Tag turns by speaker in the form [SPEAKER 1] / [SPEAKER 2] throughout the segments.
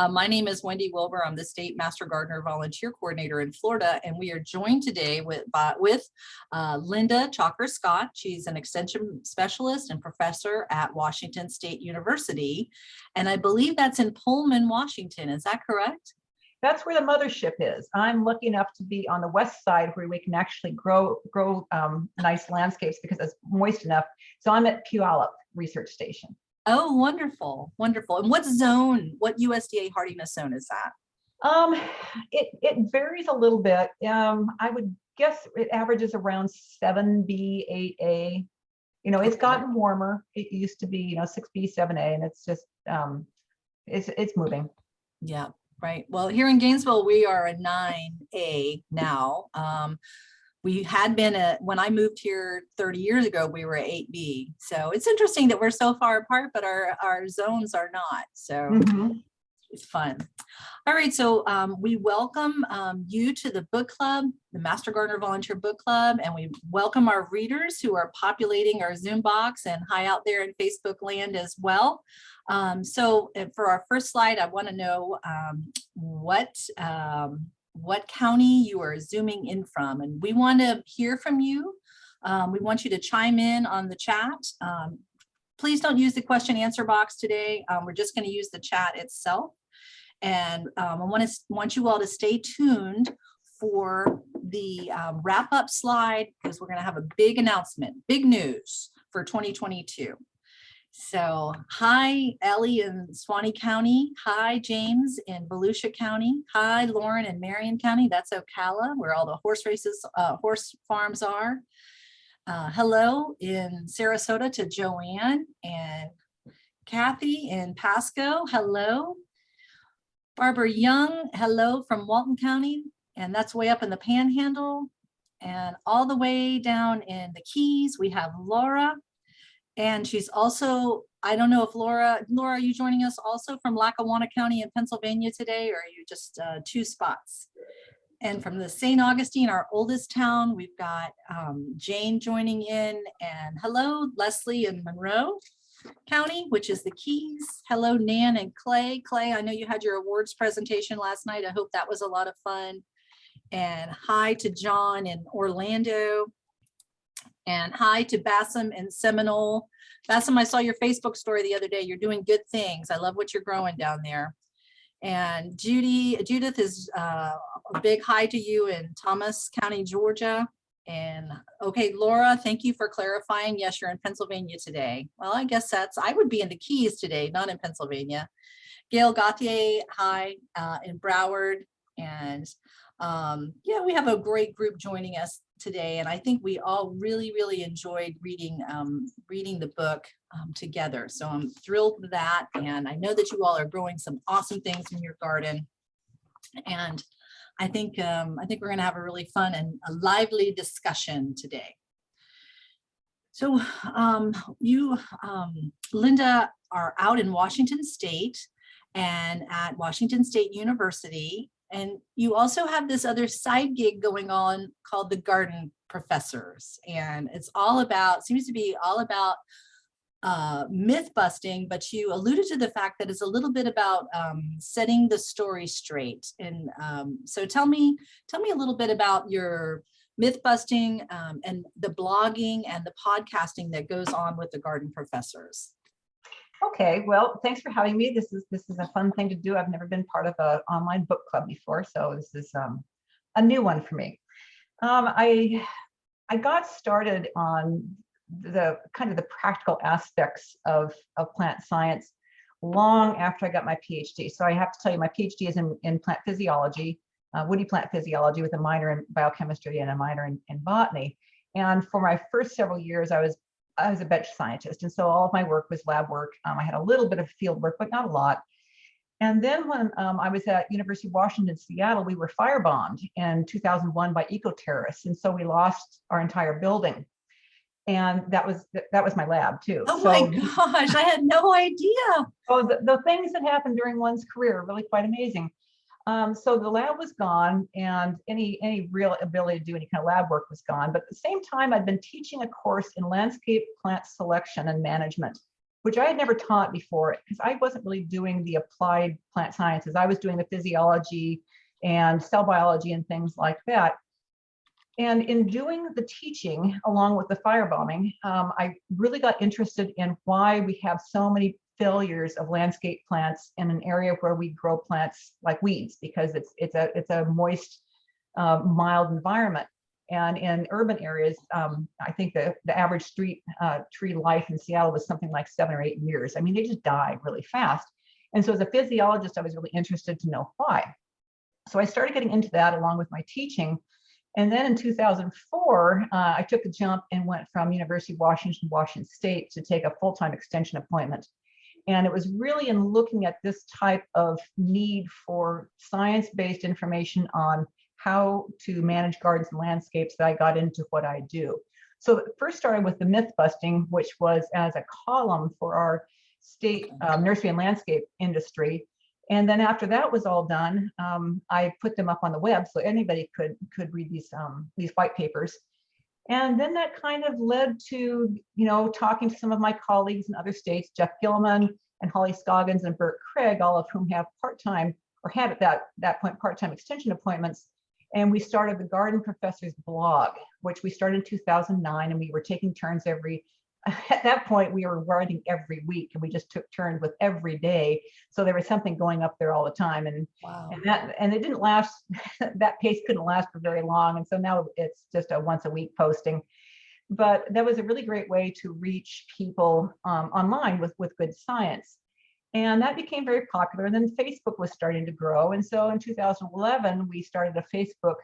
[SPEAKER 1] My name is Wendy Wilber. I'm the State Master Gardener Volunteer Coordinator in Florida, and we are joined today with Linda Chalker-Scott. She's an Extension Specialist and Professor at Washington State University, and I believe that's in Pullman, Washington. Is that correct?
[SPEAKER 2] That's where the mothership is. I'm lucky enough to be on the west side where we can actually grow nice landscapes because it's moist enough. So I'm at Puyallup Research Station.
[SPEAKER 1] Oh, wonderful, wonderful. And what USDA hardiness zone is that?
[SPEAKER 2] It varies a little bit. I would guess it averages around 7B, 8A. It's gotten warmer. It used to be, 6B, 7A, and it's just it's moving.
[SPEAKER 1] Yeah. Right. Well, here in Gainesville, we are a 9A now. We had been when I moved here 30 years ago, we were at 8B. So it's interesting that we're so far apart, but our zones are not. So it's fun. All right. So we welcome you to the book club, the Master Gardener Volunteer Book Club, and we welcome our readers who are populating our Zoom box and high out there in Facebook land as well. So for our first slide, I want to know what county you are zooming in from, and we want to hear from you. We want you to chime in on the chat. Please don't use the question answer box today. We're just going to use the chat itself. And I want you all to stay tuned for the wrap up slide, because we're going to have a big announcement, big news for 2022. So hi, Ellie in Suwannee County. Hi, James in Volusia County. Hi, Lauren in Marion County. That's Ocala, where all the horse farms are. Hello in Sarasota to Joanne and Kathy in Pasco. Hello. Barbara Young, hello from Walton County. And that's way up in the Panhandle. And all the way down in the Keys, we have Laura. And she's also, I don't know if Laura, are you joining us also from Lackawanna County in Pennsylvania today, or are you just two spots? And from the St. Augustine, our oldest town, we've got Jane joining in. And hello, Leslie in Monroe County, which is the Keys. Hello, Nan and Clay. Clay, I know you had your awards presentation last night. I hope that was a lot of fun. And hi to John in Orlando. And hi to Bassam in Seminole. Bassam, I saw your Facebook story the other day. You're doing good things. I love what you're growing down there. And Judith is a big hi to you in Thomas County, Georgia. And okay, Laura, thank you for clarifying. Yes, you're in Pennsylvania today. Well, I guess I would be in the Keys today, not in Pennsylvania. Gail Gauthier, hi, in Broward. And yeah, we have a great group joining us today, and I think we all really enjoyed reading the book together. So I'm thrilled with that, and I know that you all are growing some awesome things in your garden, and I think we're going to have a really fun and a lively discussion today. So you, Linda, are out in Washington State and at Washington State University. And you also have this other side gig going on called the Garden Professors. And it's seems to be all about myth busting, but you alluded to the fact that it's a little bit about setting the story straight. And so tell me a little bit about your myth busting and the blogging and the podcasting that goes on with the Garden Professors.
[SPEAKER 2] Okay, well, thanks for having me. This is a fun thing to do. I've never been part of an online book club before, so this is a new one for me. I got started on the kind of the practical aspects of plant science long after I got my PhD. So I have to tell you, my PhD is in plant physiology, woody plant physiology, with a minor in biochemistry and a minor in botany. And for my first several years, I was a bench scientist, and so all of my work was lab work. I had a little bit of field work, but not a lot. And then when I was at University of Washington, Seattle, we were firebombed in 2001 by eco-terrorists, and so we lost our entire building. And that was my lab too.
[SPEAKER 1] Oh my gosh, I had no idea.
[SPEAKER 2] Oh, the things that happen during one's career are really quite amazing. So the lab was gone, and any real ability to do any kind of lab work was gone. But at the same time, I'd been teaching a course in landscape plant selection and management, which I had never taught before because I wasn't really doing the applied plant sciences. I was doing the physiology and cell biology and things like that. And in doing the teaching along with the firebombing, I really got interested in why we have so many failures of landscape plants in an area where we grow plants like weeds, because it's a moist, mild environment. And in urban areas, I think the average street tree life in Seattle was something like 7 or 8 years. I mean, they just die really fast. And so as a physiologist, I was really interested to know why. So I started getting into that along with my teaching. And then in 2004, I took a jump and went from University of Washington State to take a full-time extension appointment. And it was really in looking at this type of need for science-based information on how to manage gardens and landscapes that I got into what I do. So first started with the myth busting, which was as a column for our state nursery and landscape industry. And then after that was all done, I put them up on the web so anybody could read these white papers. And then that kind of led to, talking to some of my colleagues in other states, Jeff Gilman and Holly Scoggins and Bert Craig, all of whom have part-time, or had at that point part-time extension appointments. And we started the Garden Professor's blog, which we started in 2009, and we were taking turns at that point, we were writing every week, and we just took turns with every day. So there was something going up there all the time. And
[SPEAKER 1] Wow.
[SPEAKER 2] and it didn't last, that pace couldn't last for very long. And so now it's just a once a week posting. But that was a really great way to reach people online with good science. And that became very popular. And then Facebook was starting to grow. And so in 2011, we started a Facebook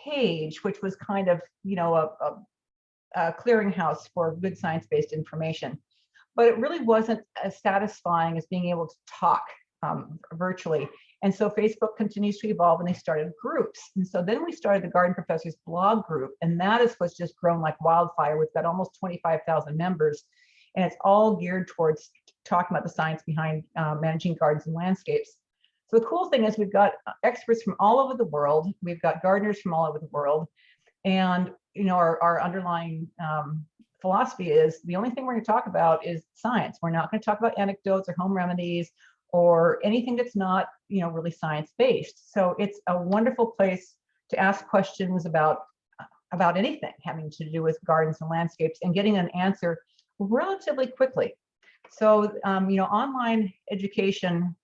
[SPEAKER 2] page, which was kind of, a clearinghouse for good science-based information. But it really wasn't as satisfying as being able to talk virtually. And so Facebook continues to evolve, and they started groups. And so then we started the Garden Professor's blog group, and that is what's just grown like wildfire. We've got almost 25,000 members, and it's all geared towards talking about the science behind managing gardens and landscapes. So the cool thing is we've got experts from all over the world. We've got gardeners from all over the world. And our underlying philosophy is the only thing we're going to talk about is science. We're not going to talk about anecdotes or home remedies or anything that's not, really science-based. So it's a wonderful place to ask questions about anything having to do with gardens and landscapes and getting an answer relatively quickly. So, online education,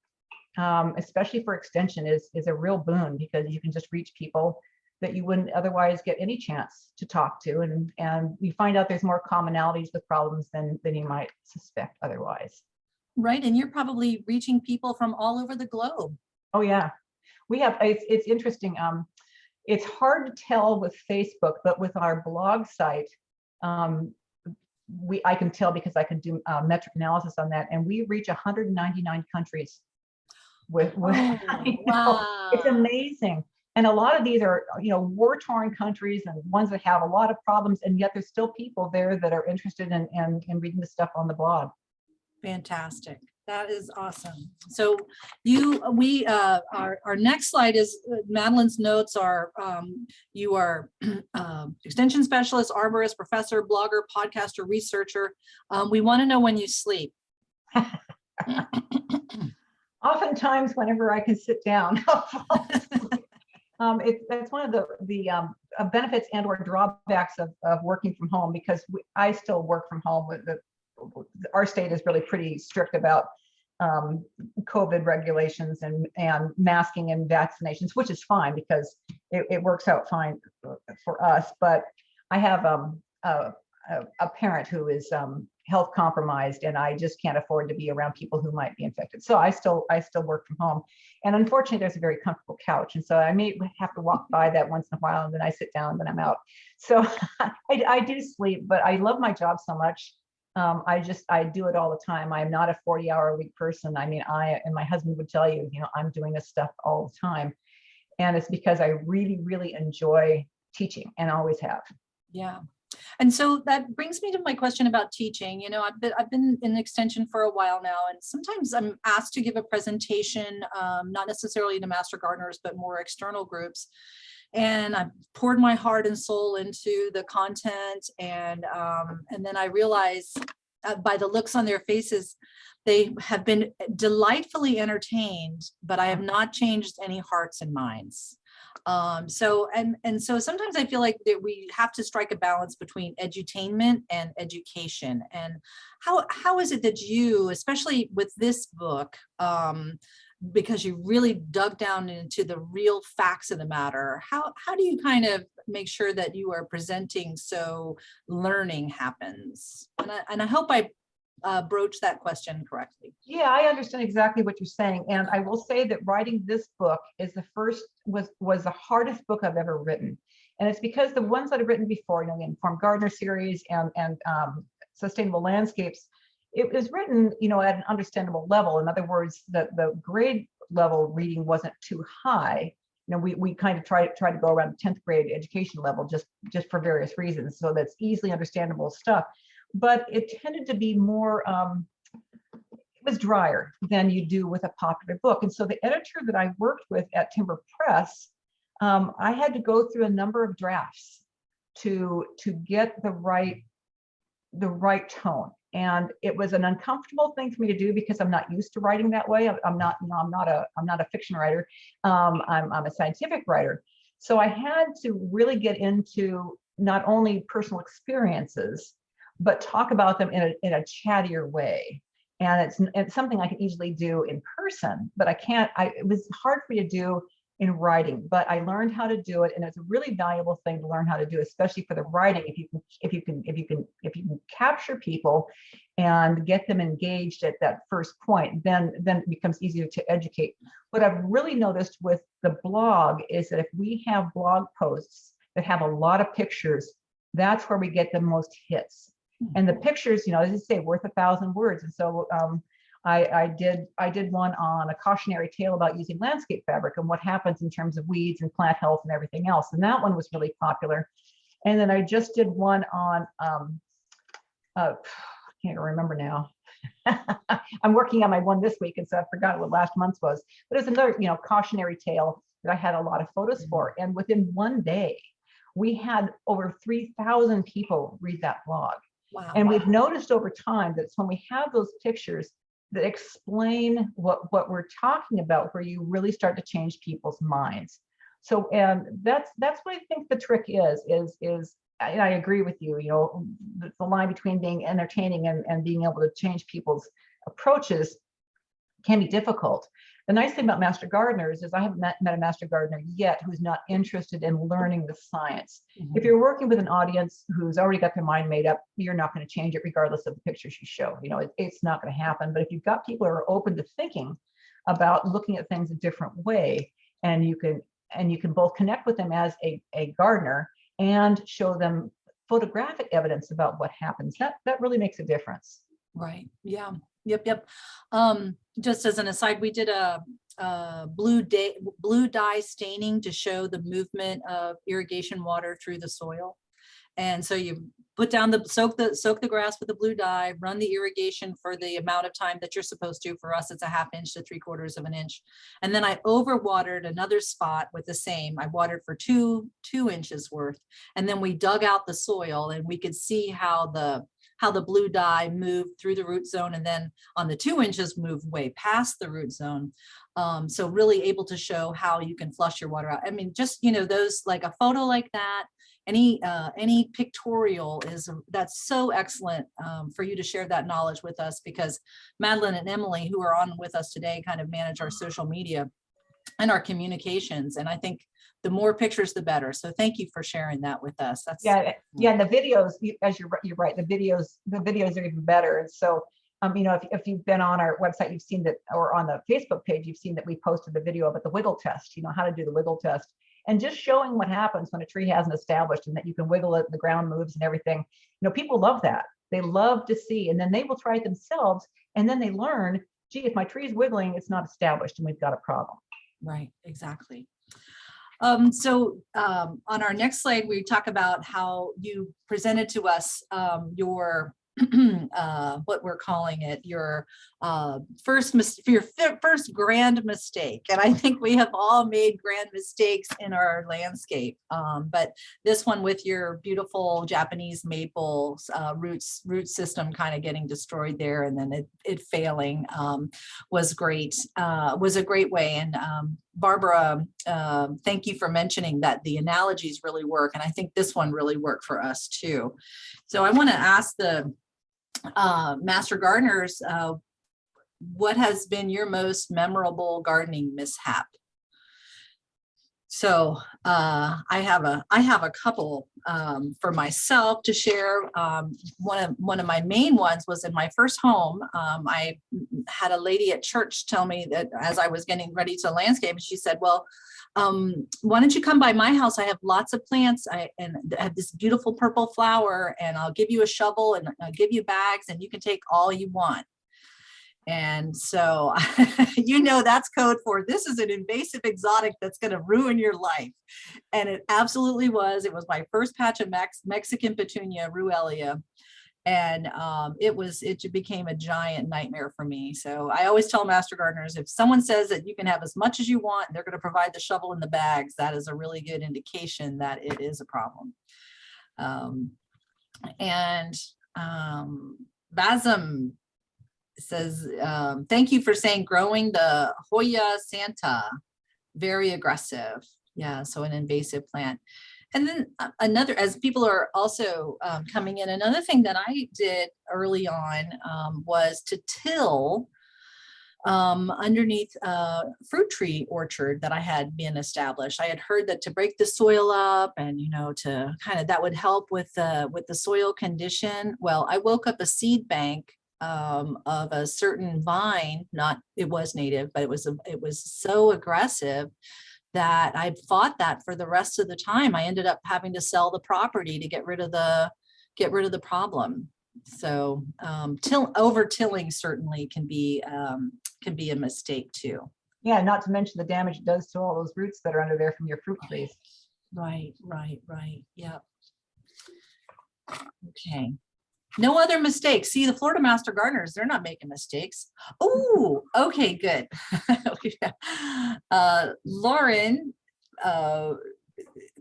[SPEAKER 2] especially for extension, is a real boon, because you can just reach people that you wouldn't otherwise get any chance to talk to. And you find out there's more commonalities with problems than you might suspect otherwise.
[SPEAKER 1] Right, and you're probably reaching people from all over the globe.
[SPEAKER 2] Oh yeah, we have, it's interesting. It's hard to tell with Facebook, but with our blog site, I can tell because I can do metric analysis on that, and we reach 199 countries with
[SPEAKER 1] Wow.
[SPEAKER 2] It's amazing. And a lot of these are, war-torn countries and ones that have a lot of problems, and yet there's still people there that are interested in reading the stuff on the blog.
[SPEAKER 1] Fantastic. That is awesome. So our next slide is Madelines Notes. You are extension specialist, arborist, professor, blogger, podcaster, researcher. We want to know when you sleep.
[SPEAKER 2] Oftentimes, whenever I can sit down. That's one of the benefits and or drawbacks of working from home, because I still work from home. Our state is really pretty strict about COVID regulations and masking and vaccinations, which is fine because it works out fine for us. But I have a parent who is health compromised, and I just can't afford to be around people who might be infected. So I still work from home. And unfortunately, there's a very comfortable couch. And so I may have to walk by that once in a while, and then I sit down, and then I'm out. So I do sleep, but I love my job so much. I do it all the time. I'm not a 40-hour-a-week person. I mean, and my husband would tell you, I'm doing this stuff all the time. And it's because I really, really enjoy teaching and always have.
[SPEAKER 1] Yeah. And so that brings me to my question about teaching. I've been in extension for a while now, and sometimes I'm asked to give a presentation, not necessarily to master gardeners, but more external groups. And I've poured my heart and soul into the content, and then I realize by the looks on their faces, they have been delightfully entertained, but I have not changed any hearts and minds. So sometimes I feel like that we have to strike a balance between edutainment and education. And how is it that you, especially with this book, because you really dug down into the real facts of the matter, how do you kind of make sure that you are presenting so learning happens? And I hope I broach that question correctly.
[SPEAKER 2] Yeah, I understand exactly what you're saying. And I will say that writing this book is was the hardest book I've ever written. And it's because the ones that I've written before, the Informed Gardener series and Sustainable Landscapes, it was written, at an understandable level. In other words, the grade level reading wasn't too high. We kind of try to go around 10th grade education level just for various reasons. So that's easily understandable stuff. But it tended to be more, it was drier than you do with a popular book. And so the editor that I worked with at Timber Press, I had to go through a number of drafts to get the right tone. And it was an uncomfortable thing for me to do because I'm not used to writing that way. I'm not a fiction writer. I'm a scientific writer. So I had to really get into not only personal experiences, but talk about them in a chattier way. And it's something I can easily do in person, but it was hard for me to do in writing, but I learned how to do it. And it's a really valuable thing to learn how to do, especially for the writing. If you can capture people and get them engaged at that first point, then it becomes easier to educate. What I've really noticed with the blog is that if we have blog posts that have a lot of pictures, that's where we get the most hits. And the pictures, as you say, worth 1,000 words. And so I did one on a cautionary tale about using landscape fabric and what happens in terms of weeds and plant health and everything else. And that one was really popular. And then I just did one on, I can't remember now. I'm working on my one this week, and so I forgot what last month's was. But it's another, cautionary tale that I had a lot of photos for. And within one day, we had over 3,000 people read that blog.
[SPEAKER 1] Wow.
[SPEAKER 2] And we've noticed over time that it's when we have those pictures that explain what we're talking about, where you really start to change people's minds. So, and that's what I think the trick is, and I agree with you, the line between being entertaining and being able to change people's approaches can be difficult. The nice thing about master gardeners is I haven't met a master gardener yet who's not interested in learning the science. Mm-hmm. If you're working with an audience who's already got their mind made up, you're not going to change it regardless of the pictures you show. It's not going to happen. But if you've got people who are open to thinking about looking at things a different way, and you can both connect with them as a gardener and show them photographic evidence about what happens, that really makes a difference.
[SPEAKER 1] Right. Yeah. Yep. Just as an aside, we did a blue dye staining to show the movement of irrigation water through the soil. And so you put down soak the grass with the blue dye, run the irrigation for the amount of time that you're supposed to. For us, it's a 1/2 inch to 3/4 of an inch. And then I overwatered another spot with the same. I watered for two inches worth. And then we dug out the soil, and we could see how the blue dye moved through the root zone, and then on the 2 inches moved way past the root zone. So really able to show how you can flush your water out. I mean, just, those, like a photo like that, any pictorial that's so excellent for you to share that knowledge with us, because Madeline and Emily, who are on with us today, kind of manage our social media and our communications. And I think the more pictures, the better. So thank you for sharing that with us. That's
[SPEAKER 2] yeah. And the videos, as you're right, the videos are even better. And so, if you've been on our website, you've seen that, or on the Facebook page, you've seen that we posted the video about the wiggle test, how to do the wiggle test, and just showing what happens when a tree hasn't established and that you can wiggle it, the ground moves and everything. People love that. They love to see, and then they will try it themselves, and then they learn, gee, if my tree is wiggling, it's not established and we've got a problem.
[SPEAKER 1] Right, exactly. So on our next slide, we talk about how you presented to us your what we're calling it, your first grand mistake. And I think we have all made grand mistakes in our landscape. But this one with your beautiful Japanese maple root system kind of getting destroyed there, and then it failing was great. Was a great way. And Barbara, thank you for mentioning that the analogies really work. And I think this one really worked for us too. So I want to ask the Master Gardeners, what has been your most memorable gardening mishap? So I have a couple for myself to share. One of my main ones was in my first home. I had a lady at church tell me that as I was getting ready to landscape, she said, well, why don't you come by my house? I have lots of plants and I have this beautiful purple flower, and I'll give you a shovel and I'll give you bags and you can take all you want. And so, that's code for this is an invasive exotic that's going to ruin your life. And it absolutely was. It was my first patch of Mexican petunia, Ruellia. And it became a giant nightmare for me. So I always tell Master Gardeners, if someone says that you can have as much as you want, and they're going to provide the shovel and the bags, that is a really good indication that it is a problem. Basm says, thank you for saying growing the Hoya Santa, very aggressive. Yeah, so an invasive plant. And then another, as people are also coming in, another thing that I did early on was to till underneath a fruit tree orchard that I had been established. I had heard that to break the soil up and, to kind of, that would help with the soil condition. Well, I woke up a seed bank of a certain vine, it was native, but it was so aggressive that I fought that for the rest of the time. I ended up having to sell the property to get rid of the problem. So over tilling certainly can be a mistake too.
[SPEAKER 2] Yeah, not to mention the damage it does to all those roots that are under there from your fruit trees.
[SPEAKER 1] Right. Yeah. Okay. No other mistakes. See, the Florida Master Gardeners, they're not making mistakes. Oh, okay, good. Lauren,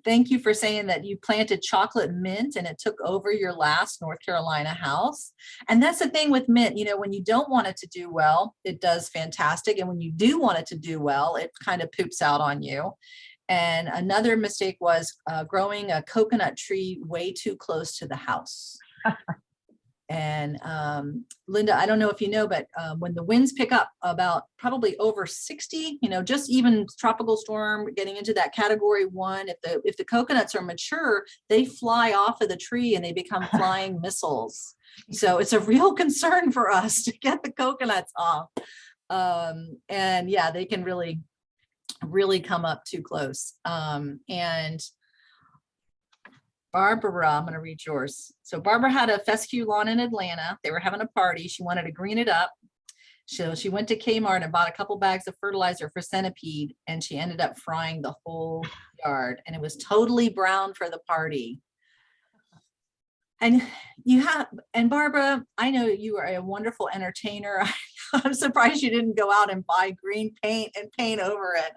[SPEAKER 1] thank you for saying that you planted chocolate mint and it took over your last North Carolina house. And that's the thing with mint, when you don't want it to do well, it does fantastic. And when you do want it to do well, it kind of poops out on you. And another mistake was growing a coconut tree way too close to the house. And Linda, I don't know if you know, but when the winds pick up about probably over 60, just even tropical storm getting into that category 1, if the coconuts are mature, they fly off of the tree and they become flying missiles. So it's a real concern for us to get the coconuts off. And yeah, they can really, really come up too close. And Barbara, I'm going to read yours. So Barbara had a fescue lawn in Atlanta. They were having a party. She wanted to green it up. So she went to Kmart and bought a couple bags of fertilizer for centipede, and she ended up frying the whole yard, and it was totally brown for the party. And Barbara, I know you are a wonderful entertainer. I'm surprised you didn't go out and buy green paint and paint over it.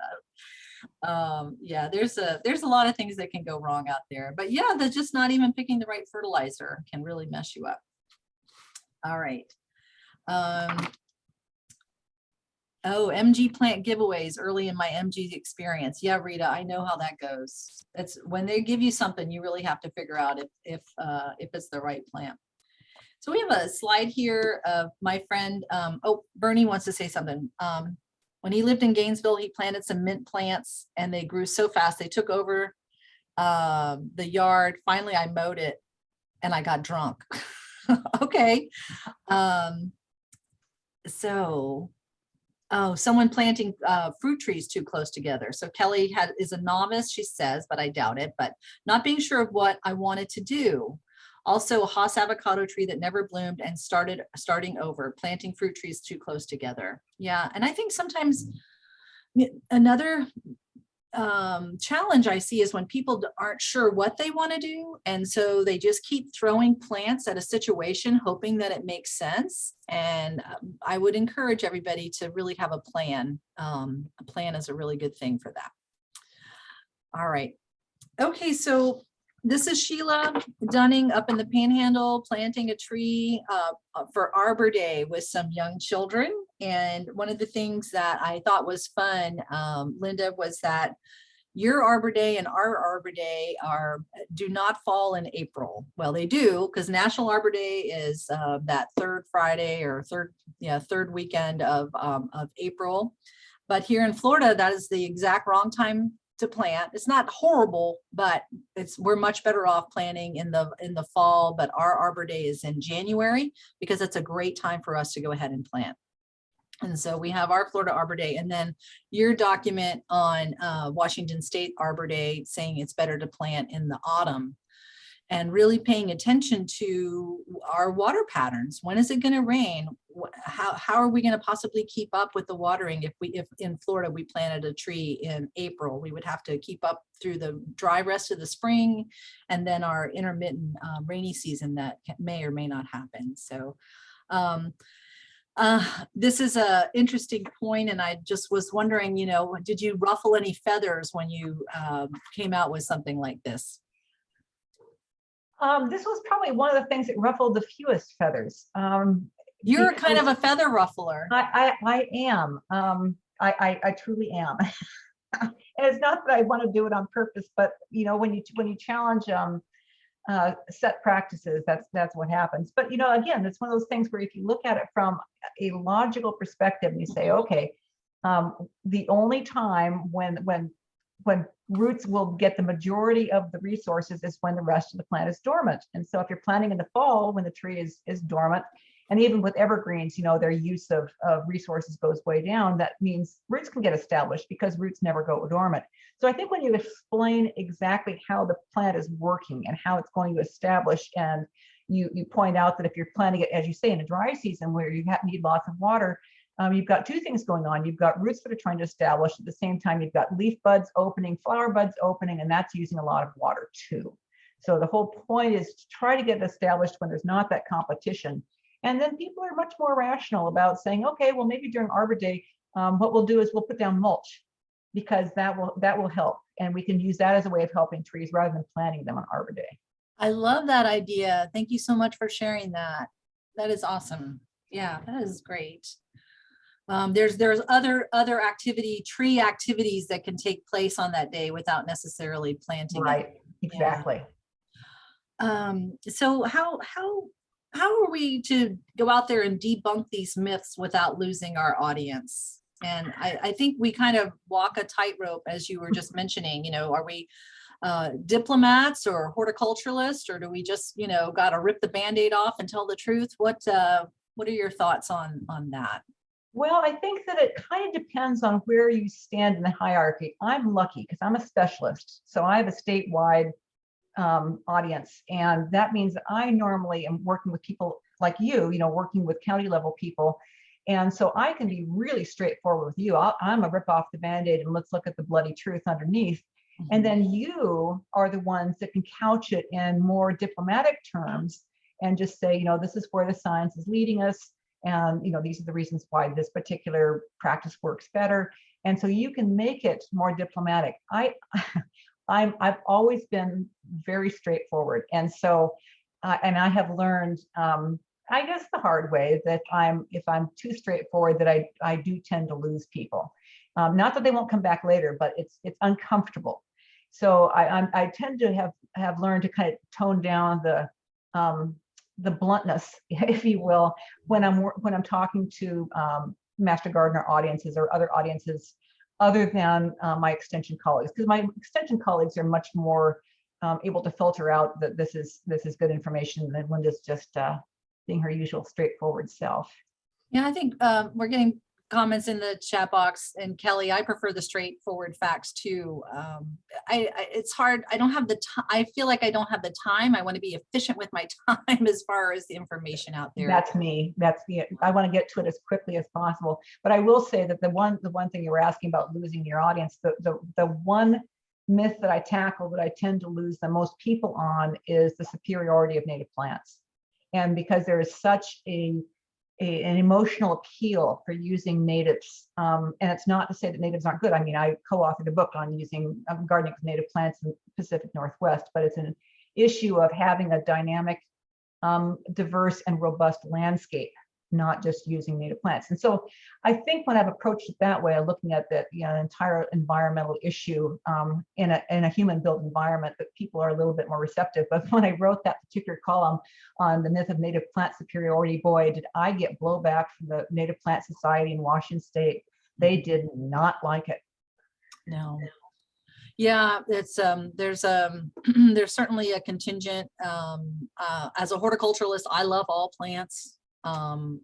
[SPEAKER 1] Yeah, there's a lot of things that can go wrong out there, but yeah, they're just not even picking the right fertilizer can really mess you up. All right. MG plant giveaways early in my MG experience. Yeah, Rita, I know how that goes. It's when they give you something, you really have to figure out if it's the right plant. So we have a slide here of my friend. Bernie wants to say something. When he lived in Gainesville, he planted some mint plants and they grew so fast. They took over the yard. Finally, I mowed it and I got drunk. Okay. Someone planting fruit trees too close together. So Kelly is a novice, she says, but I doubt it, but not being sure of what I wanted to do. Also a Haas avocado tree that never bloomed and starting over, planting fruit trees too close together. Yeah, and I think sometimes another challenge I see is when people aren't sure what they want to do. And so they just keep throwing plants at a situation, hoping that it makes sense. And I would encourage everybody to really have a plan. A plan is a really good thing for that. All right. Okay, so this is Sheila Dunning up in the Panhandle planting a tree for Arbor Day with some young children. And one of the things that I thought was fun, Linda, was that your Arbor Day and our Arbor Day do not fall in April. Well, they do, because National Arbor Day is that third Friday or third weekend of April. But here in Florida, that is the exact wrong time to plant. It's not horrible, but we're much better off planting in the fall. But our Arbor Day is in January, because it's a great time for us to go ahead and plant. And so we have our Florida Arbor Day, and then your document on Washington State Arbor Day saying it's better to plant in the autumn, and really paying attention to our water patterns. When is it going to rain? How are we going to possibly keep up with the watering? If in Florida we planted a tree in April, we would have to keep up through the dry rest of the spring, and then our intermittent rainy season that may or may not happen. So this is a interesting point, and I just was wondering, did you ruffle any feathers when you came out with something like this?
[SPEAKER 2] This was probably one of the things that ruffled the fewest feathers.
[SPEAKER 1] You're kind of a feather ruffler.
[SPEAKER 2] I am. I truly am. And it's not that I want to do it on purpose, but when you challenge set practices, that's what happens. But again, it's one of those things where if you look at it from a logical perspective, and you say, okay, the only time when roots will get the majority of the resources is when the rest of the plant is dormant. And so if you're planting in the fall when the tree is dormant, and even with evergreens, their use of resources goes way down, that means roots can get established because roots never go dormant. So I think when you explain exactly how the plant is working and how it's going to establish, and you point out that if you're planting it, as you say, in a dry season where you need lots of water, you've got two things going on. You've got roots that are trying to establish. At the same time, you've got leaf buds opening, flower buds opening, and that's using a lot of water too. So the whole point is to try to get it established when there's not that competition. And then people are much more rational about saying, okay, well, maybe during Arbor Day, what we'll do is we'll put down mulch, because that will help. And we can use that as a way of helping trees rather than planting them on Arbor Day.
[SPEAKER 1] I love that idea. Thank you so much for sharing that. That is awesome. Yeah, that is great. There's other tree activities that can take place on that day without necessarily planting.
[SPEAKER 2] Right, exactly.
[SPEAKER 1] Yeah. So how are we to go out there and debunk these myths without losing our audience? And I think we kind of walk a tightrope, as you were just mentioning. Are we diplomats or horticulturalists, or do we just got to rip the Band-Aid off and tell the truth? What are your thoughts on that?
[SPEAKER 2] Well, I think that it kind of depends on where you stand in the hierarchy. I'm lucky because I'm a specialist, so I have a statewide audience, and that means that I normally am working with people like you, working with county level people, and so I can be really straightforward with you. I'm a rip off the Band-Aid and let's look at the bloody truth underneath. Mm-hmm. And then you are the ones that can couch it in more diplomatic terms and just say, this is where the science is leading us, and these are the reasons why this particular practice works better. And so you can make it more diplomatic. I've always been very straightforward, and so and I have learned, I guess the hard way, that if I'm too straightforward, that I do tend to lose people. Not that they won't come back later, but it's uncomfortable. So I tend to have learned to kind of tone down the bluntness, if you will, when I'm talking to Master Gardener audiences or other audiences other than my extension colleagues, because my extension colleagues are much more able to filter out that this is good information than Linda's just being her usual straightforward self.
[SPEAKER 1] Yeah, I think we're getting comments in the chat box. And Kelly, I prefer the straightforward facts too. It's hard. I don't have the time. I feel like I don't have the time. I want to be efficient with my time as far as the information out there.
[SPEAKER 2] That's me. I want to get to it as quickly as possible. But I will say that the one thing you were asking about losing your audience, the one myth that I tackle that I tend to lose the most people on is the superiority of native plants. And because there is such an emotional appeal for using natives, and it's not to say that natives aren't good. I mean, I co-authored a book on using gardening with native plants in the Pacific Northwest, but it's an issue of having a dynamic, diverse and robust landscape, not just using native plants. And so I think when I've approached it that way, I'm looking at the entire environmental issue in a human-built environment, that people are a little bit more receptive. But when I wrote that particular column on the myth of native plant superiority, boy, did I get blowback from the Native Plant Society in Washington State. They did not like it.
[SPEAKER 1] No. Yeah, it's there's there's certainly a contingent. As a horticulturalist, I love all plants. I'm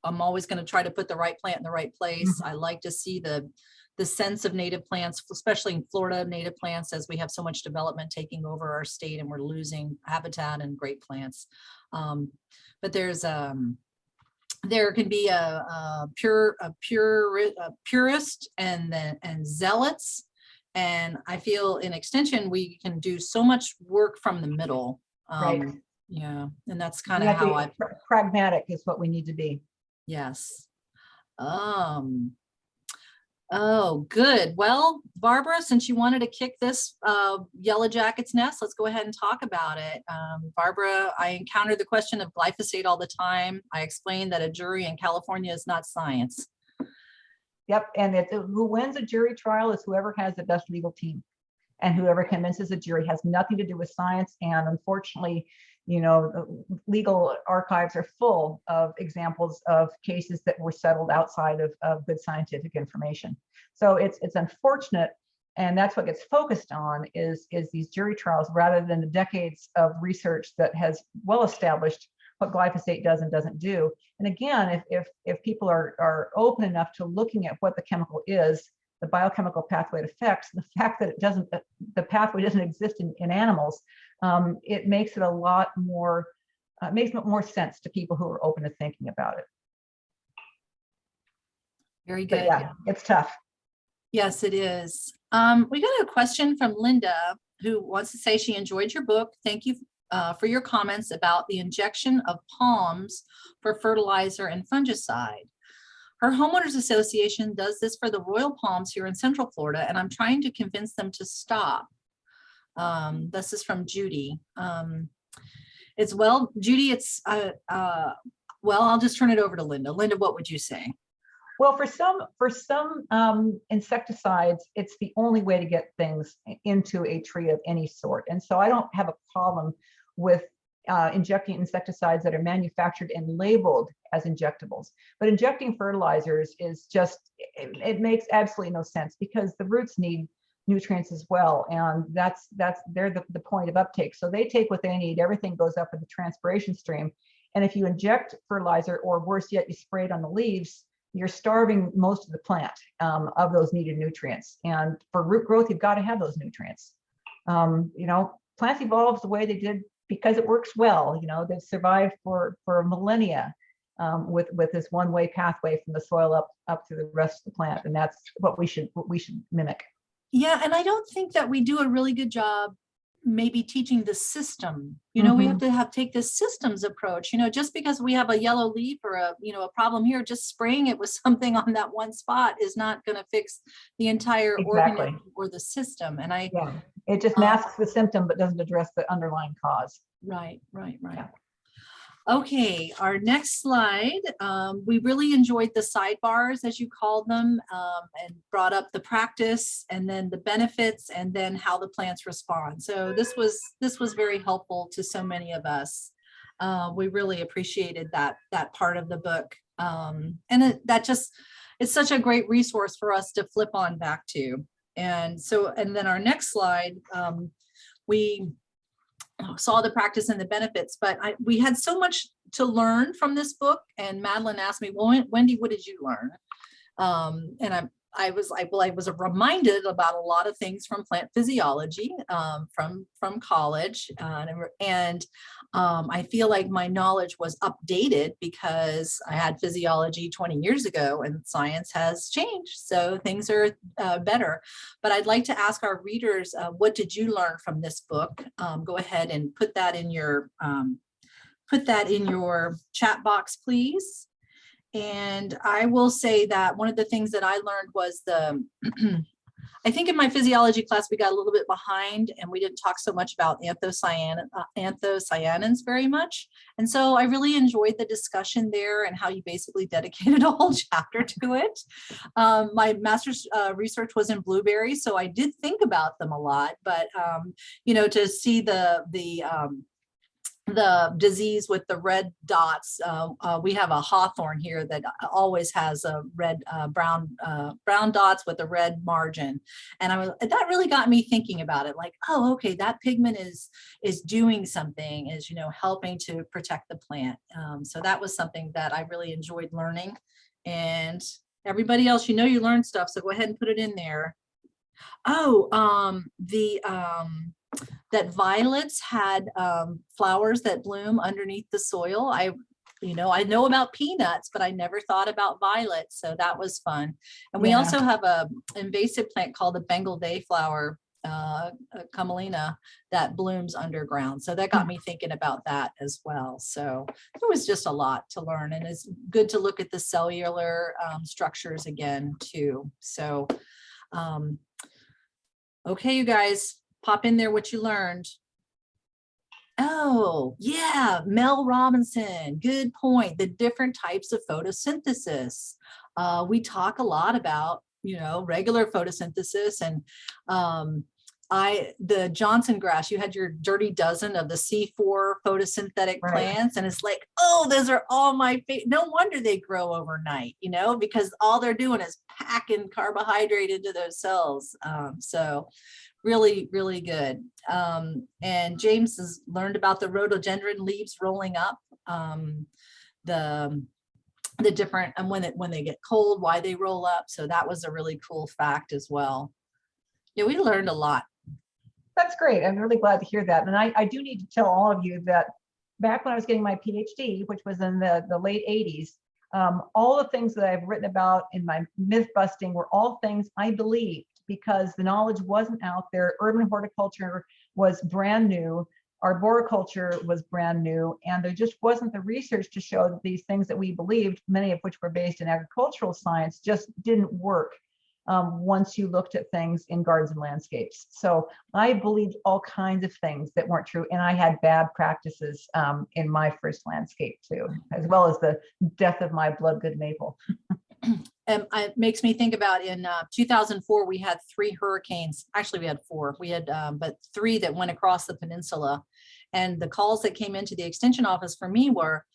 [SPEAKER 1] always going to try to put the right plant in the right place. I like to see the sense of native plants, especially in Florida, native plants, as we have so much development taking over our state and we're losing habitat and great plants. But there's there can be a purist and zealots. And I feel in extension, we can do so much work from the middle.
[SPEAKER 2] Right.
[SPEAKER 1] Yeah, and that's kind of how
[SPEAKER 2] pragmatic is what we need to be.
[SPEAKER 1] Yes. Oh, good. Well, Barbara, since you wanted to kick this Yellow Jacket's nest, let's go ahead and talk about it. Barbara, I encounter the question of glyphosate all the time. I explained that a jury in California is not science.
[SPEAKER 2] Yep, and who wins a jury trial is whoever has the best legal team, and whoever convinces a jury. Has nothing to do with science. And unfortunately, legal archives are full of examples of cases that were settled outside of good scientific information. So it's unfortunate, and that's what gets focused on is these jury trials, rather than the decades of research that has well established what glyphosate does and doesn't do. And again, if people are open enough to looking at what the chemical is, the biochemical pathway it affects, the fact that the pathway doesn't exist in animals, it makes it a lot more, makes more sense to people who are open to thinking about it.
[SPEAKER 1] Very good.
[SPEAKER 2] But yeah, it's tough.
[SPEAKER 1] Yes, it is. We got a question from Linda, who wants to say she enjoyed your book. Thank you for your comments about the injection of palms for fertilizer and fungicide. Her homeowners association does this for the royal palms here in Central Florida, and I'm trying to convince them to stop. This is from Judy. Judy, well, I'll just turn it over to Linda. Linda, what would you say?
[SPEAKER 2] Well, for some insecticides, it's the only way to get things into a tree of any sort. And so I don't have a problem with injecting insecticides that are manufactured and labeled as injectables. But injecting fertilizers is just, it makes absolutely no sense, because the roots need nutrients as well. And they're the point of uptake. So they take what they need, everything goes up in the transpiration stream. And if you inject fertilizer, or worse yet, you spray it on the leaves, you're starving most of the plant of those needed nutrients. And for root growth, you've got to have those nutrients. Plants evolved the way they did because it works well. They've survived for millennia with this one-way pathway from the soil up to the rest of the plant, and that's what we should mimic. Yeah,
[SPEAKER 1] and I don't think that we do a really good job maybe teaching the system. We have to take this systems approach. Just because we have a yellow leaf or a problem here, just spraying it with something on that one spot is not going to fix the entire organism or the system. And
[SPEAKER 2] it just masks the symptom but doesn't address the underlying cause.
[SPEAKER 1] Right.
[SPEAKER 2] Yeah.
[SPEAKER 1] Okay, our next slide. We really enjoyed the sidebars, as you called them, and brought up the practice and then the benefits and then how the plants respond. So this was very helpful to so many of us. We really appreciated that part of the book. And it's such a great resource for us to flip on back to. And then our next slide, we saw the practice and the benefits, but we had so much to learn from this book. And Madeline asked me, well, Wendy, what did you learn? And I was reminded about a lot of things from plant physiology, from college. I feel like my knowledge was updated because I had physiology 20 years ago and science has changed. So things are better. But I'd like to ask our readers, what did you learn from this book? Go ahead and put that in your chat box, please. And I will say that one of the things that I learned was I think in my physiology class, we got a little bit behind and we didn't talk so much about anthocyanins very much. And so I really enjoyed the discussion there and how you basically dedicated a whole chapter to it. My master's research was in blueberries, so I did think about them a lot, but to see the disease with the red dots. We have a hawthorn here that always has a red, brown dots with a red margin. And that really got me thinking about it, like, oh, okay, that pigment is doing something, is, helping to protect the plant. So that was something that I really enjoyed learning. And everybody else, you learned stuff, so go ahead and put it in there. Oh, that violets had flowers that bloom underneath the soil. I know about peanuts, but I never thought about violets. So that was fun. And we also have a invasive plant called the Bengal dayflower, camelina, that blooms underground. So that got me thinking about that as well. So it was just a lot to learn, and it's good to look at the cellular structures again too. So, okay, you guys, pop in there what you learned. Oh, yeah, Mel Robinson, good point. The different types of photosynthesis. We talk a lot about, regular photosynthesis, and the Johnson grass, you had your dirty dozen of the C4 photosynthetic plants, and it's like, oh, those are all my favorite. No wonder they grow overnight, because all they're doing is packing carbohydrate into those cells. So really, really good. And James has learned about the rhododendron leaves rolling up, the different, and when they get cold, why they roll up. So that was a really cool fact as well. Yeah, we learned a lot.
[SPEAKER 2] That's great. I'm really glad to hear that. And I do need to tell all of you that back when I was getting my PhD, which was in the late 80s, all the things that I've written about in my myth busting were all things I believed, because the knowledge wasn't out there. Urban horticulture was brand new. Arboriculture was brand new. And there just wasn't the research to show that these things that we believed, many of which were based in agricultural science, just didn't work once you looked at things in gardens and landscapes. So I believed all kinds of things that weren't true. And I had bad practices in my first landscape too, as well as the death of my blood good maple.
[SPEAKER 1] It makes me think about in 2004, we had 3 hurricanes. Actually, we had 4. We had, but 3 that went across the peninsula. And the calls that came into the extension office for me were,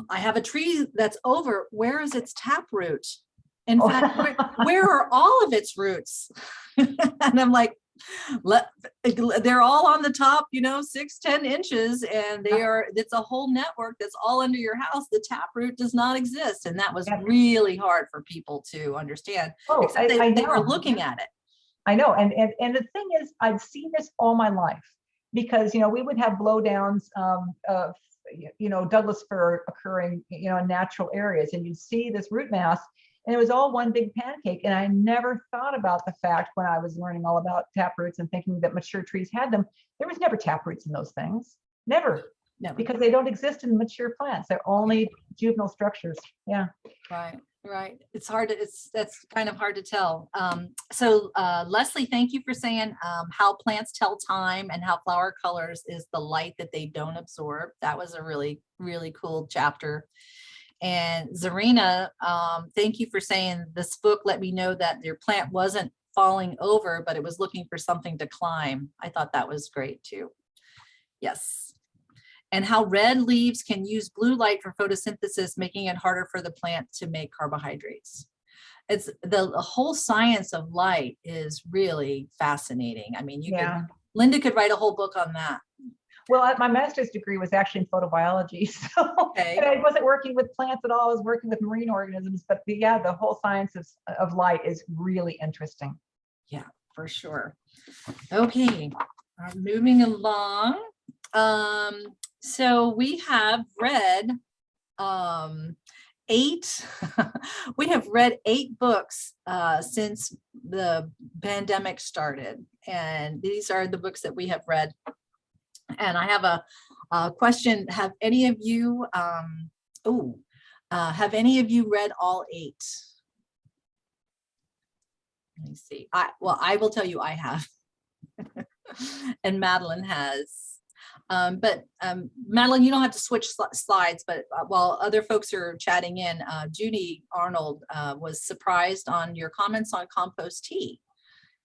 [SPEAKER 1] I have a tree that's over. Where is its taproot? In fact, where are all of its roots? And I'm like, they're all on the top, 6-10 inches, and it's a whole network that's all under your house. The taproot does not exist. And that was really hard for people to understand.
[SPEAKER 2] Oh,
[SPEAKER 1] except they were looking at it.
[SPEAKER 2] I know. And the thing is, I've seen this all my life, because, we would have blowdowns of, Douglas fir occurring, in natural areas, and you'd see this root mass. And it was all one big pancake. And I never thought about the fact, when I was learning all about taproots and thinking that mature trees had them, there was never taproots in those things. Never. Because they don't exist in mature plants. They're only juvenile structures. Yeah.
[SPEAKER 1] Right. That's kind of hard to tell. So Leslie, thank you for saying how plants tell time and how flower colors is the light that they don't absorb. That was a really, really cool chapter. And Zarina, thank you for saying this book let me know that your plant wasn't falling over, but it was looking for something to climb. I thought that was great too. Yes. And how red leaves can use blue light for photosynthesis, making it harder for the plant to make carbohydrates. It's the whole science of light is really fascinating. I mean, Linda could write a whole book on that.
[SPEAKER 2] Well, my master's degree was actually in photobiology, so
[SPEAKER 1] Okay.
[SPEAKER 2] and I wasn't working with plants at all. I was working with marine organisms, but yeah, the whole science of light is really interesting.
[SPEAKER 1] Yeah, for sure. Okay, moving along. So we have read eight, we have read 8 books since the pandemic started. And these are the books that we have read. And I have a question. Have any of you, have any of you read all 8? Let me see. I will tell you I have. And Madeline has. Madeline, you don't have to switch slides, but while other folks are chatting in, Judy Arnold was surprised on your comments on compost tea.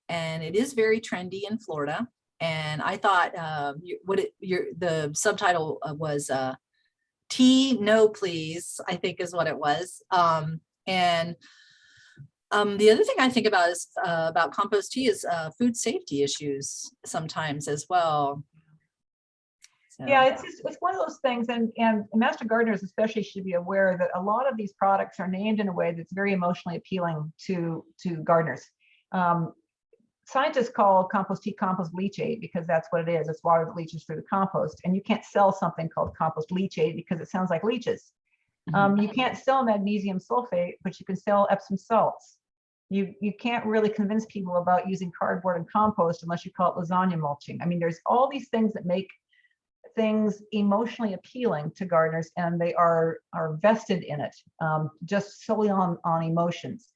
[SPEAKER 1] And it is very trendy in Florida. And I thought the subtitle was tea, no please, I think is what it was. The other thing I think about is about compost tea is food safety issues sometimes as well. So.
[SPEAKER 2] Yeah, it's one of those things, and master gardeners especially should be aware that a lot of these products are named in a way that's very emotionally appealing to gardeners. Scientists call compost tea compost leachate because that's what it is. It's water that leaches through the compost, and you can't sell something called compost leachate because it sounds like leeches. You can't sell magnesium sulfate, but you can sell Epsom salts. You can't really convince people about using cardboard and compost unless you call it lasagna mulching. I mean, there's all these things that make things emotionally appealing to gardeners, and they are vested in it just solely on emotions.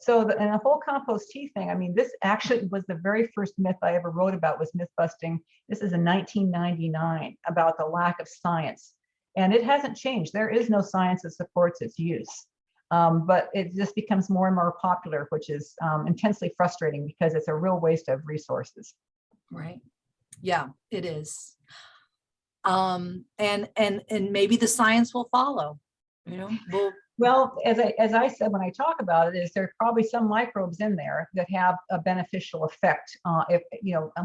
[SPEAKER 2] So and the whole compost tea thing, I mean, this actually was the very first myth I ever wrote about, was myth busting. This is in 1999 about the lack of science, and it hasn't changed. There is no science that supports its use, but it just becomes more and more popular, which is intensely frustrating because it's a real waste of resources.
[SPEAKER 1] Right. Yeah, it is. And maybe the science will follow, you know.
[SPEAKER 2] Well, as I said when I talk about it, is there's probably some microbes in there that have a beneficial effect if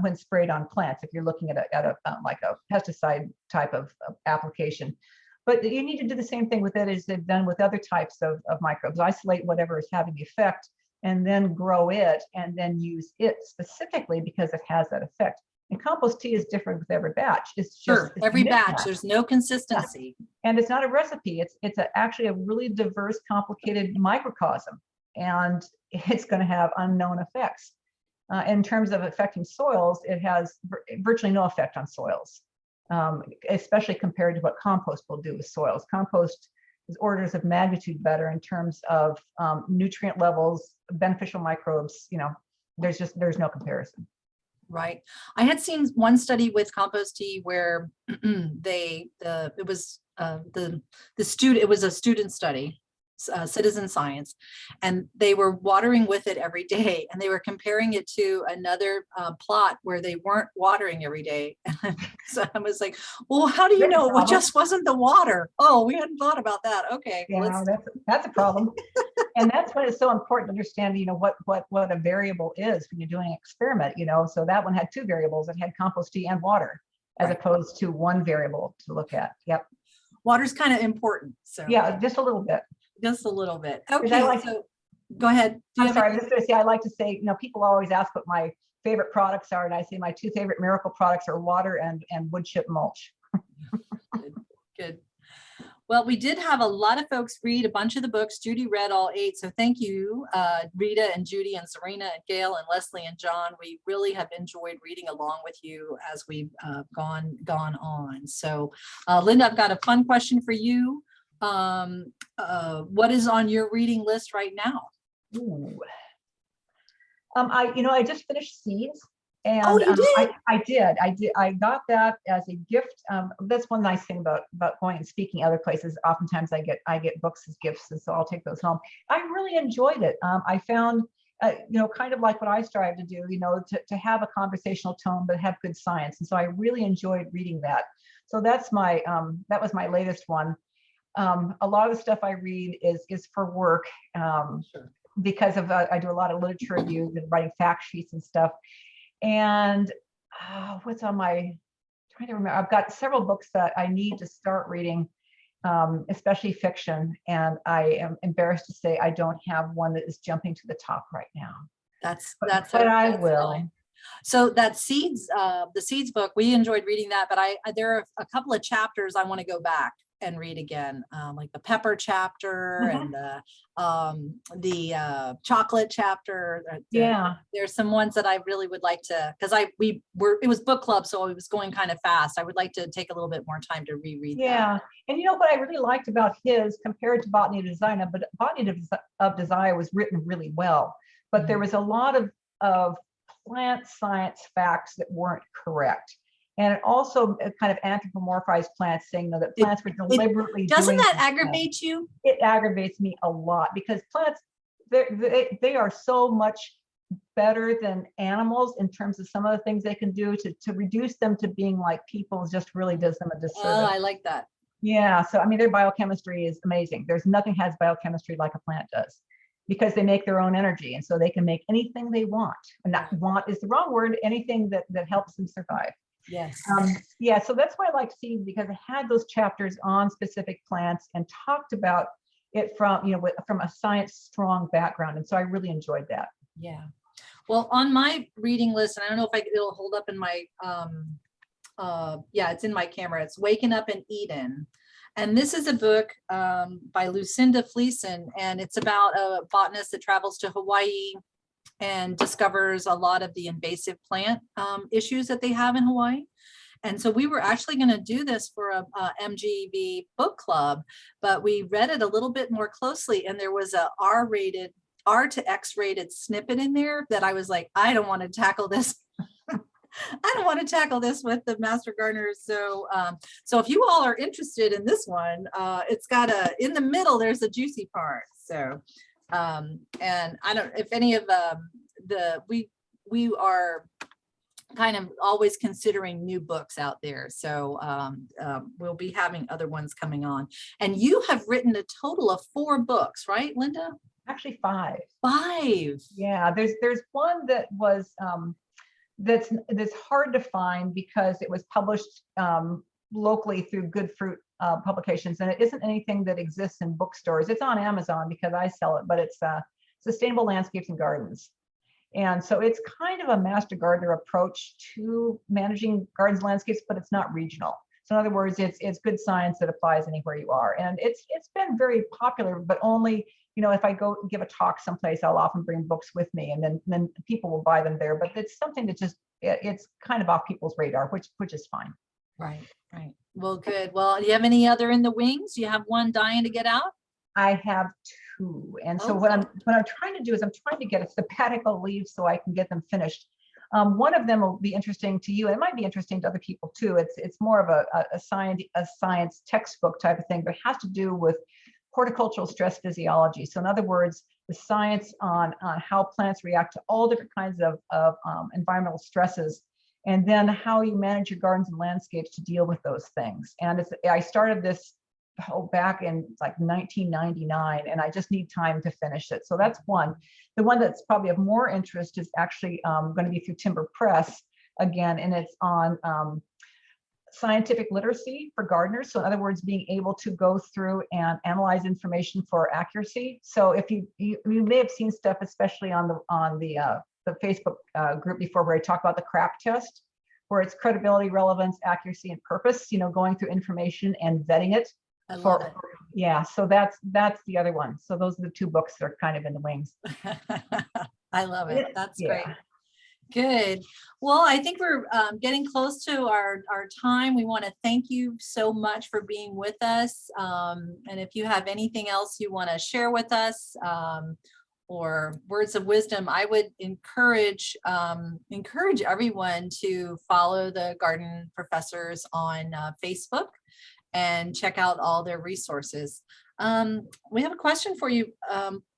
[SPEAKER 2] when sprayed on plants. If you're looking at a like a pesticide type of application, but you need to do the same thing with it as they've done with other types of microbes. Isolate whatever is having the effect, and then grow it, and then use it specifically because it has that effect. And compost tea is different with every batch. It's just
[SPEAKER 1] every batch. There's no consistency.
[SPEAKER 2] Yeah. And it's not a recipe. It's actually a really diverse, complicated microcosm, and it's going to have unknown effects. In terms of affecting soils, it has virtually no effect on soils, especially compared to what compost will do with soils. Compost is orders of magnitude better in terms of nutrient levels, beneficial microbes. There's no comparison.
[SPEAKER 1] Right. I had seen one study with compost tea where it was a student study, citizen science, and they were watering with it every day, and they were comparing it to another plot where they weren't watering every day. So I was like, well, how do you know it just wasn't the water? Oh, we hadn't thought about that. Okay.
[SPEAKER 2] Yeah, that's a problem. And that's when it's so important to understand, what a variable is when you're doing an experiment, So that one had 2 variables. It had compost tea and water, as opposed to one variable to look at. Yep.
[SPEAKER 1] Water's kind of important. So
[SPEAKER 2] yeah, just a little bit.
[SPEAKER 1] Just a little bit. Okay, so go ahead.
[SPEAKER 2] I'm sorry, I'm just going to say, I like to say, people always ask what my favorite products are, and I say my 2 favorite miracle products are water and wood chip mulch.
[SPEAKER 1] Good. Well, we did have a lot of folks read a bunch of the books. Judy read all 8. So thank you, Rita and Judy and Serena and Gail and Leslie and John. We really have enjoyed reading along with you as we've gone on. So Linda, I've got a fun question for you. What is on your reading list right now?
[SPEAKER 2] Ooh. I just finished Seeds. And
[SPEAKER 1] oh, you did?
[SPEAKER 2] I did. I got that as a gift. That's one nice thing about going and speaking other places. Oftentimes I get books as gifts, and so I'll take those home. I really enjoyed it. I found, kind of like what I strive to do, to have a conversational tone, but have good science. And so I really enjoyed reading that. So that's that was my latest one. A lot of the stuff I read is for work.
[SPEAKER 1] Sure.
[SPEAKER 2] Because of I do a lot of literature reviews and writing fact sheets and stuff. And what's on my trying to remember. I've got several books that I need to start reading, especially fiction. And I am embarrassed to say I don't have one that is jumping to the top right now. But I will.
[SPEAKER 1] Fine. So that seeds, the seeds book, we enjoyed reading that, but there are a couple of chapters I want to go back and read again, like the pepper chapter and the chocolate chapter.
[SPEAKER 2] Yeah.
[SPEAKER 1] There's some ones that I really would like to, because it was book club, so it was going kind of fast. I would like to take a little bit more time to reread that.
[SPEAKER 2] And you know what I really liked about his compared to Botany of Design, but Botany of Design was written really well, but there was a lot of plant science facts that weren't correct. And it also kind of anthropomorphized plants, saying that plants were deliberately
[SPEAKER 1] doesn't that aggravate you?
[SPEAKER 2] It aggravates me a lot, because plants, they are so much better than animals in terms of some of the things they can do. To reduce them to being like people just really does them a disservice.
[SPEAKER 1] Oh, I like that.
[SPEAKER 2] Yeah. So, I mean, their biochemistry is amazing. There's nothing has biochemistry like a plant does, because they make their own energy. And so they can make anything they want. And not want is the wrong word, anything that helps them survive.
[SPEAKER 1] Yes.
[SPEAKER 2] Yeah. So that's why I like seeds, because it had those chapters on specific plants and talked about it from, from a science strong background. And so I really enjoyed that.
[SPEAKER 1] Yeah. Well, on my reading list, and I don't know if it'll hold up in my, it's in my camera. It's Waking Up in Eden. And this is a book by Lucinda Fleeson, and it's about a botanist that travels to Hawaii and discovers a lot of the invasive plant issues that they have in Hawaii. And so we were actually going to do this for a MGV book club, but we read it a little bit more closely, and there was a R to X rated snippet in there that I was like, I don't want to tackle this. I don't want to tackle this with the Master Gardeners. So if you all are interested in this one, it's got in the middle, there's a juicy part. So, and I don't, if any of we are kind of always considering new books out there. So we'll be having other ones coming on. And you have written a total of 4 books, right, Linda?
[SPEAKER 2] Actually 5.
[SPEAKER 1] 5.
[SPEAKER 2] Yeah, there's one that was that's hard to find because it was published locally through Good Fruit publications, and it isn't anything that exists in bookstores. It's on Amazon because I sell it, but it's Sustainable Landscapes and Gardens. And so it's kind of a master gardener approach to managing gardens and landscapes, but it's not regional. So in other words, it's good science that applies anywhere you are. And it's been very popular, but only, if I go give a talk someplace, I'll often bring books with me, and then people will buy them there. But it's something that it's kind of off people's radar, which is fine.
[SPEAKER 1] Right. Well, good. Well, do you have any other in the wings? Do you have one dying to get out?
[SPEAKER 2] I have 2. And so what I'm trying to do is I'm trying to get a sabbatical leave so I can get them finished. One of them will be interesting to you. It might be interesting to other people too. It's more of a science textbook type of thing, but it has to do with horticultural stress physiology. So in other words, the science on how plants react to all different kinds of environmental stresses, and then how you manage your gardens and landscapes to deal with those things. And I started this back in like 1999, and I just need time to finish it. So that's one. The one that's probably of more interest is actually going to be through Timber Press again, and it's on scientific literacy for gardeners. So in other words, being able to go through and analyze information for accuracy. So if you may have seen stuff, especially on the Facebook group before, where I talk about the CRAP test, where it's credibility, relevance, accuracy, and purpose, going through information and vetting it.
[SPEAKER 1] I love it.
[SPEAKER 2] Yeah, so that's the other one. So those are the 2 books that are kind of in the wings.
[SPEAKER 1] I love it. That's great. Good. Well, I think we're getting close to our time. We want to thank you so much for being with us. And if you have anything else you want to share with us, or words of wisdom, I would encourage everyone to follow the Garden Professors on Facebook and check out all their resources. We have a question for you.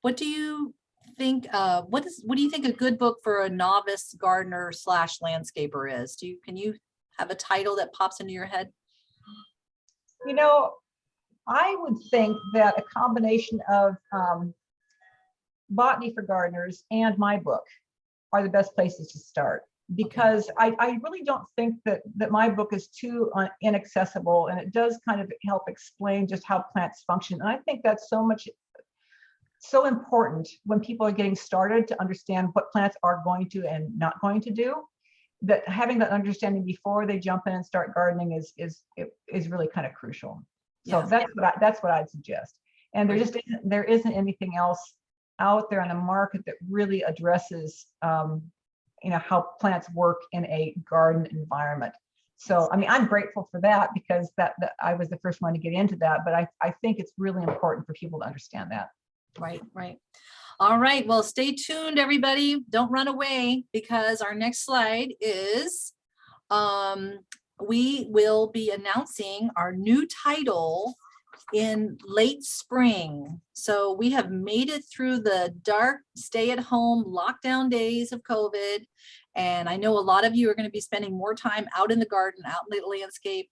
[SPEAKER 1] What do you think? What do you think a good book for a novice gardener / landscaper is? Can you have a title that pops into your head?
[SPEAKER 2] I would think that a combination of Botany for Gardeners and my book are the best places to start. because I really don't think that my book is too inaccessible, and it does kind of help explain just how plants function. And I think that's so important when people are getting started to understand what plants are going to and not going to do, that having that understanding before they jump in and start gardening is really kind of crucial. So that's what I'd suggest. And there isn't anything else out there on the market that really addresses how plants work in a garden environment. So I mean, I'm grateful for that, because that I was the first one to get into that, but I think it's really important for people to understand that.
[SPEAKER 1] Right. All right, well, stay tuned, everybody. Don't run away, because our next slide is we will be announcing our new title in late spring. So we have made it through the dark stay-at-home lockdown days of COVID. And I know a lot of you are going to be spending more time out in the garden, out in the landscape,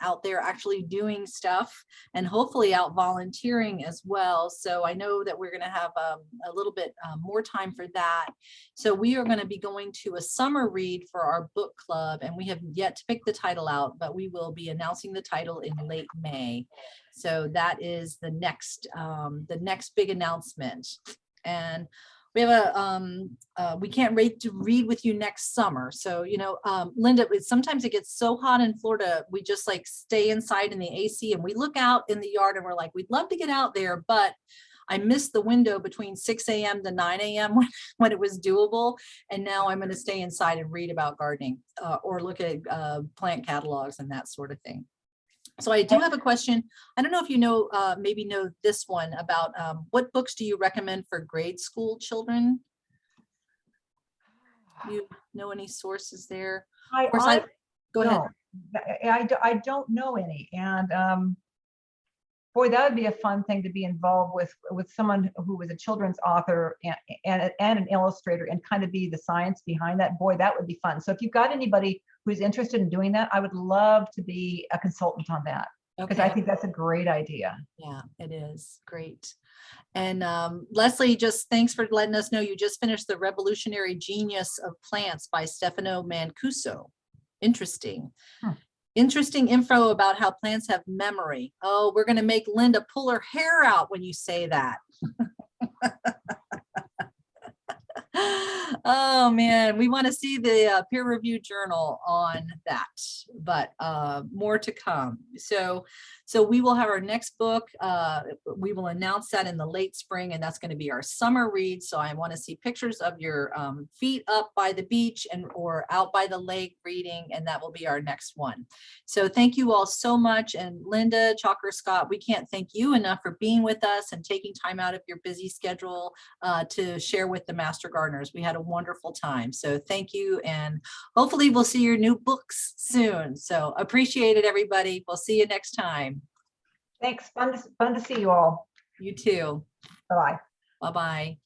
[SPEAKER 1] out there actually doing stuff, and hopefully out volunteering as well. So I know that we're going to have a little bit more time for that. So we are going to be going to a summer read for our book club, and we have yet to pick the title out, but we will be announcing the title in late May. So that is the next big announcement. And we have we can't wait to read with you next summer. So, Linda, sometimes it gets so hot in Florida, we just like stay inside in the AC, and we look out in the yard and we're like, we'd love to get out there, but I missed the window between 6 a.m. to 9 a.m. when it was doable. And now I'm going to stay inside and read about gardening or look at plant catalogs and that sort of thing. So I do have a question. I don't know if you know, maybe know this one about what books do you recommend for grade school children? Do you know any sources there? Go ahead.
[SPEAKER 2] I don't know any. And boy, that would be a fun thing to be involved with someone who was a children's author and an illustrator, and kind of be the science behind that. Boy, that would be fun. So if you've got anybody who's interested in doing that, I would love to be a consultant on that, because I think that's a great idea.
[SPEAKER 1] Yeah, it is great. And Leslie, just thanks for letting us know you just finished The Revolutionary Genius of Plants by Stefano Mancuso. Interesting. Interesting info about how plants have memory. Oh, we're going to make Linda pull her hair out when you say that. Oh man, we want to see the peer-reviewed journal on that, but more to come. So we will have our next book. We will announce that in the late spring, and that's going to be our summer read. So I want to see pictures of your feet up by the beach or out by the lake reading, and that will be our next one. So thank you all so much. And Linda, Chalker, Scott, we can't thank you enough for being with us and taking time out of your busy schedule to share with the Master Gardeners. We had a wonderful time. So thank you. And hopefully we'll see your new books soon. So appreciate it, everybody. We'll see you next time.
[SPEAKER 2] Thanks. Fun to see you all.
[SPEAKER 1] You too.
[SPEAKER 2] Bye-bye.
[SPEAKER 1] Bye-bye.